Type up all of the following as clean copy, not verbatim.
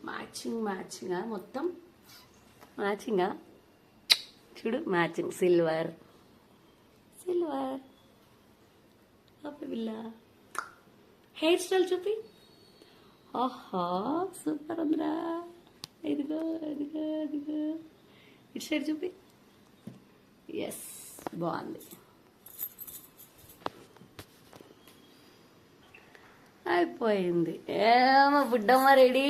Matching మొత్తం మ్యాచింగా చూడు, matching silver okay బిల్ల. హెయిర్ స్టైల్ చూపి. ఆహా సూపర్ ఉందిరా. ఇదిగో ఇటు సైడ్ చూపి. ఎస్ బాగుంది. అయిపోయింది. ఏమో బుడ్డమ్మ రెడీ.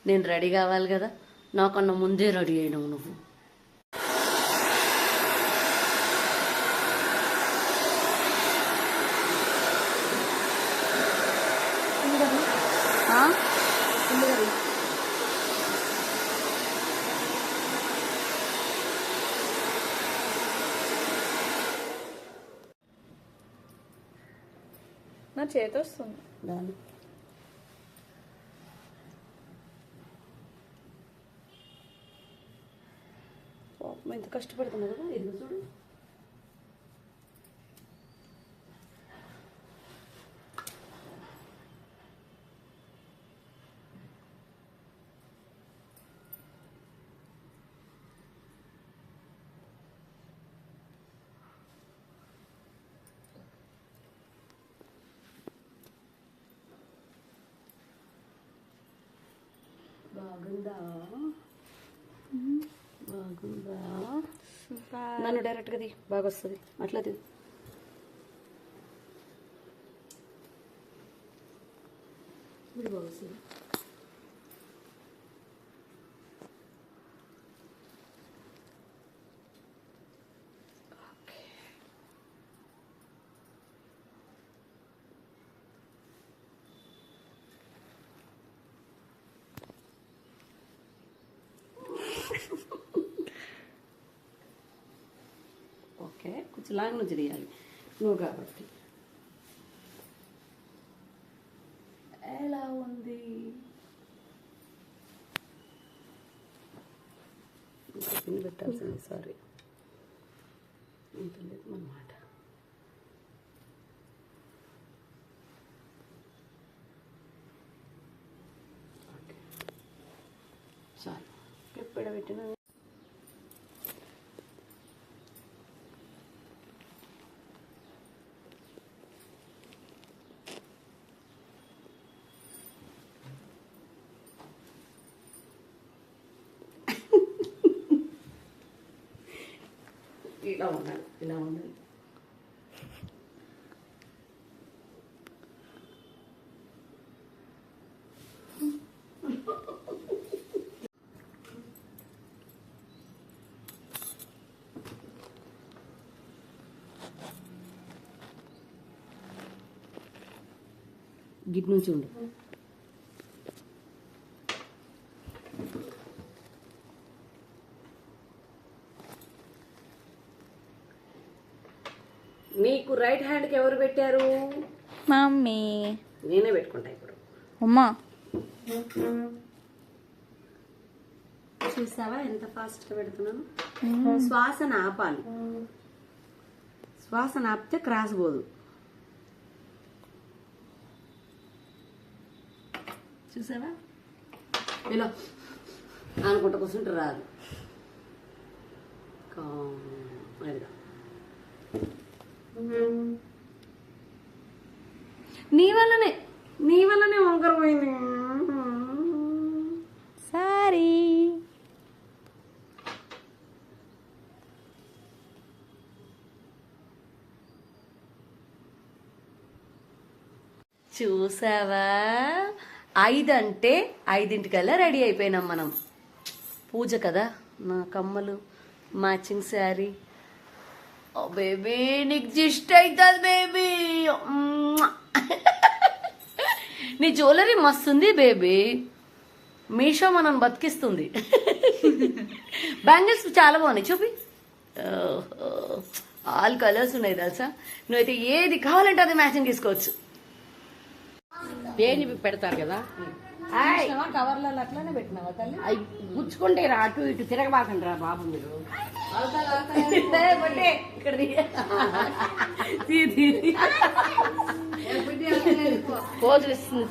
నేను రెడీ కావాలి కదా, నాకన్నా ముందే రెడీ అయినావు నువ్వు. నా చేతి వస్తుంది దాని ఎంత కష్టపడుతున్నా కదా. ఇది చూడు. బాగుందా నన్ను డైరెక్ట్గా ది, బాగా వస్తుంది అట్లా ది. ఇది బాగా వస్తుంది. ఓకే కొంచెం లాంగ్ నుంచి తీయాలి నువ్వు కాబట్టి. ఎలా ఉంది? పిన్ పెట్టాల్సింది, సారీ ఉంటుంది అన్నమాట. ఓకే చాలు. ఎప్పుడు పెట్టినా ఇలా ఉండాలి. గిట్ నుంచి ఉండు. నీకు రైట్ హ్యాండ్కి ఎవరు పెట్టారు? మమ్మీ. నేనే పెట్టుకుంటా ఇప్పుడు. అమ్మా చూసావా ఎంత ఫాస్ట్గా పెడుతున్నాను? శ్వాసన ఆపాలి. శ్వాసన ఆపితే క్రాస్ పోదు. చూసావా? ఇలా అనుకుంటా కూర్చుంటే రాదు. అదిగా నీ వల్లనే వంకర పోయింది. సారీ. చూసావా? 5 అంటే 5:00కల్లా రెడీ అయిపోయినాం మనం. పూజ కదా, నా కమ్మలు, మ్యాచింగ్ శారీ. బేబీ నీకు జిస్ట్ అవుతుంది బేబీ. నీ జ్యువెలరీ మస్తుంది బేబీ. మీషో మనం బతికిస్తుంది. బ్యాంగిల్స్ చాలా బాగున్నాయి చూపి. ఆల్ కలర్స్ ఉన్నాయి తెలుసా. నువ్వైతే ఏది కావాలంటే అది మ్యాచింగ్ తీసుకోవచ్చు. పేని పెడతారు కదా, కవర్లలో అట్లానే పెట్టినావా తల్లి? అవి గుచ్చుకుంటే రా, అటు ఇటు తిరగబాకండి రా బాబు మీరు. ఇక్కడ పోజులు ఇస్తుంది.